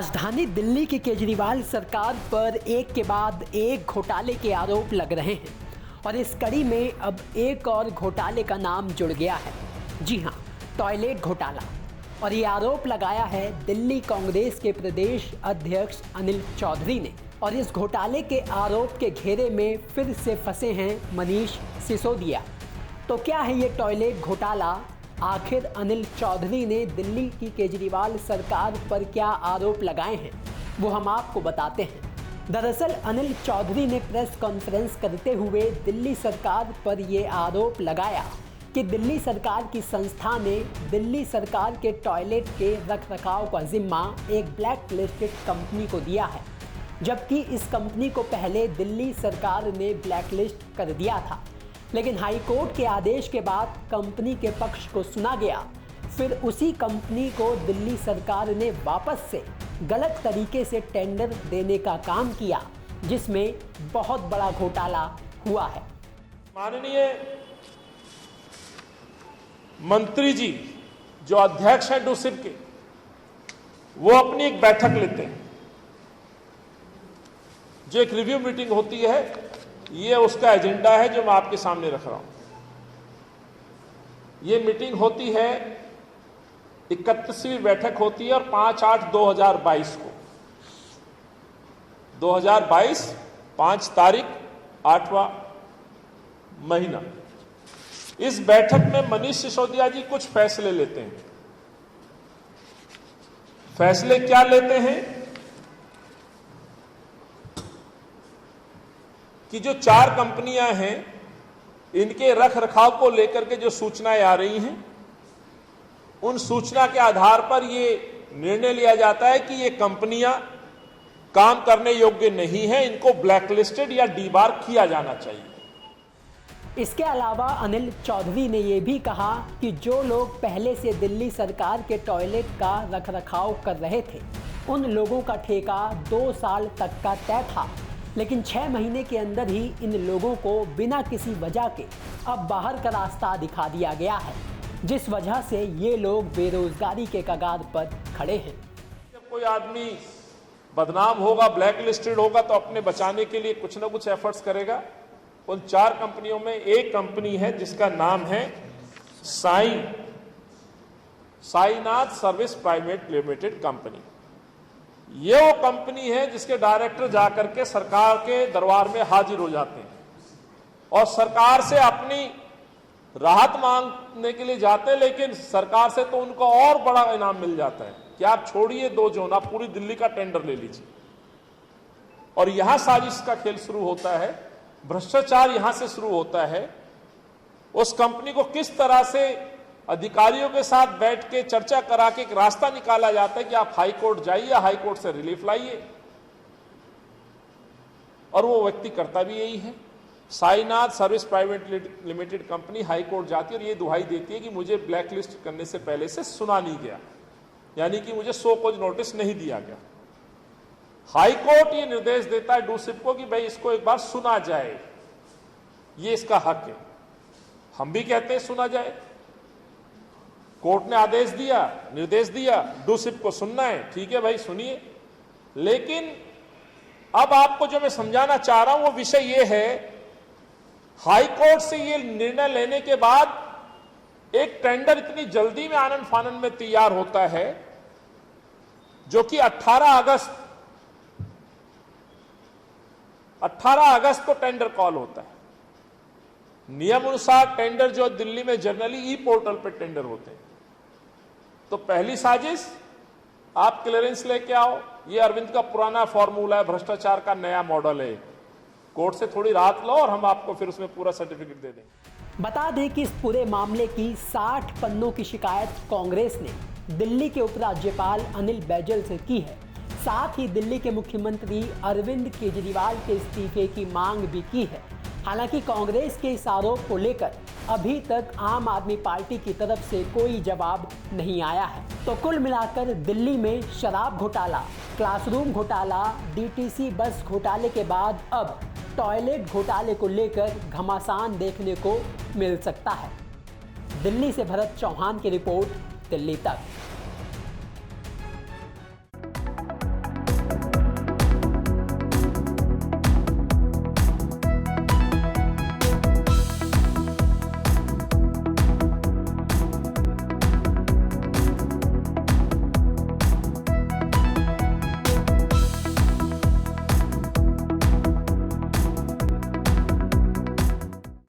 राजधानी दिल्ली की केजरीवाल सरकार पर एक के बाद एक घोटाले के आरोप लग रहे हैं और इस कड़ी में अब एक और घोटाले का नाम जुड़ गया है। जी हां, टॉयलेट घोटाला। और ये आरोप लगाया है दिल्ली कांग्रेस के प्रदेश अध्यक्ष अनिल चौधरी ने। और इस घोटाले के आरोप के घेरे में फिर से फंसे हैं मनीष सिसोदिया। तो क्या है ये टॉयलेट घोटाला? आखिर अनिल चौधरी ने दिल्ली की केजरीवाल सरकार पर क्या आरोप लगाए हैं, वो हम आपको बताते हैं। दरअसल अनिल चौधरी ने प्रेस कॉन्फ्रेंस करते हुए दिल्ली सरकार पर ये आरोप लगाया कि दिल्ली सरकार की संस्था ने दिल्ली सरकार के टॉयलेट के रखरखाव का जिम्मा एक ब्लैक लिस्टेड कंपनी को दिया है, जबकि इस कंपनी को पहले दिल्ली सरकार ने ब्लैक लिस्ट कर दिया था। लेकिन हाई कोर्ट के आदेश के बाद कंपनी के पक्ष को सुना गया। फिर उसी कंपनी को दिल्ली सरकार ने वापस से गलत तरीके से टेंडर देने का काम किया, जिसमें बहुत बड़ा घोटाला हुआ है। माननीय मंत्री जी जो अध्यक्ष हैं डूसिप के, वो अपनी एक बैठक लेते हैं, जो एक रिव्यू मीटिंग होती है। ये उसका एजेंडा है जो मैं आपके सामने रख रहा हूं। ये मीटिंग होती है, 31वीं बैठक होती है और 5/8/2022 को, 2022 5 तारीख 8वां महीना। इस बैठक में मनीष सिसोदिया जी कुछ फैसले लेते हैं। फैसले क्या लेते हैं कि जो 4 कंपनियां हैं, इनके रख रखाव को लेकर के जो सूचनाएं आ रही हैं, उन सूचना के आधार पर ये निर्णय लिया जाता है कि ये कंपनियां काम करने योग्य नहीं है, इनको ब्लैकलिस्टेड या डीबार किया जाना चाहिए। इसके अलावा अनिल चौधरी ने यह भी कहा कि जो लोग पहले से दिल्ली सरकार के टॉयलेट का रखरखाव कर रहे थे, उन लोगों का ठेका 2 साल तक का तय था, लेकिन 6 महीने के अंदर ही इन लोगों को बिना किसी वजह के अब बाहर का रास्ता दिखा दिया गया है, जिस वजह से ये लोग बेरोजगारी के कगार पर खड़े हैं। जब कोई आदमी बदनाम होगा, ब्लैक लिस्टेड होगा, तो अपने बचाने के लिए कुछ ना कुछ एफर्ट्स करेगा। उन 4 कंपनियों में एक कंपनी है जिसका नाम है Sainath service private limited company. ये वो कंपनी है जिसके डायरेक्टर जाकर के सरकार के दरबार में हाजिर हो जाते हैं और सरकार से अपनी राहत मांगने के लिए जाते हैं, लेकिन सरकार से तो उनको और बड़ा इनाम मिल जाता है कि आप छोड़िए 2 जोन, आप पूरी दिल्ली का टेंडर ले लीजिए। और यहां साजिश का खेल शुरू होता है, भ्रष्टाचार यहां से शुरू होता है। उस कंपनी को किस तरह से अधिकारियों के साथ बैठ के चर्चा करा के एक रास्ता निकाला जाता है कि आप हाई कोर्ट जाइए, हाई कोर्ट से रिलीफ लाइए, और वो व्यक्ति करता भी यही है। Sainath service private limited company high court जाती है और ये दुहाई देती है कि मुझे ब्लैकलिस्ट करने से पहले से सुना नहीं गया, यानी कि मुझे सो कॉज नोटिस नहीं दिया गया। हाई कोर्ट ये निर्देश देता है डूसिप को कि भाई इसको एक बार सुना जाए, ये इसका हक है। हम भी कहते हैं सुना जाए। कोर्ट ने आदेश दिया, निर्देश दिया, डूसिप को सुनना है, ठीक है भाई सुनिए। लेकिन अब आपको जो मैं समझाना चाह रहा हूं वो विषय ये है, हाई कोर्ट से ये निर्णय लेने के बाद एक टेंडर इतनी जल्दी में आनन फानन में तैयार होता है, जो कि 18 अगस्त को टेंडर कॉल होता है। नियम अनुसार टेंडर जो दिल्ली में जनरली ई पोर्टल पे टेंडर होते हैं। तो पहली साजिश, आप क्लियरेंस लेके आओ। ये अरविंद का पुराना फॉर्मूला है, भ्रष्टाचार का नया मॉडल है। कोर्ट से थोड़ी राहत लो और हम आपको फिर उसमें पूरा सर्टिफिकेट दे देंगे। बता दें कि इस पूरे मामले की 60 पन्नों की शिकायत कांग्रेस ने दिल्ली के उपराज्यपाल अनिल बैजल से की है। साथ ही दिल्ली के मुख्यमंत्री अरविंद केजरीवाल के इस्तीफे की मांग भी की है। हालांकि कांग्रेस के इस आरोप को लेकर अभी तक आम आदमी पार्टी की तरफ से कोई जवाब नहीं आया है। तो कुल मिलाकर दिल्ली में शराब घोटाला, क्लासरूम घोटाला, डीटीसी बस घोटाले के बाद अब टॉयलेट घोटाले को लेकर घमासान देखने को मिल सकता है। दिल्ली से भरत चौहान की रिपोर्ट, दिल्ली तक।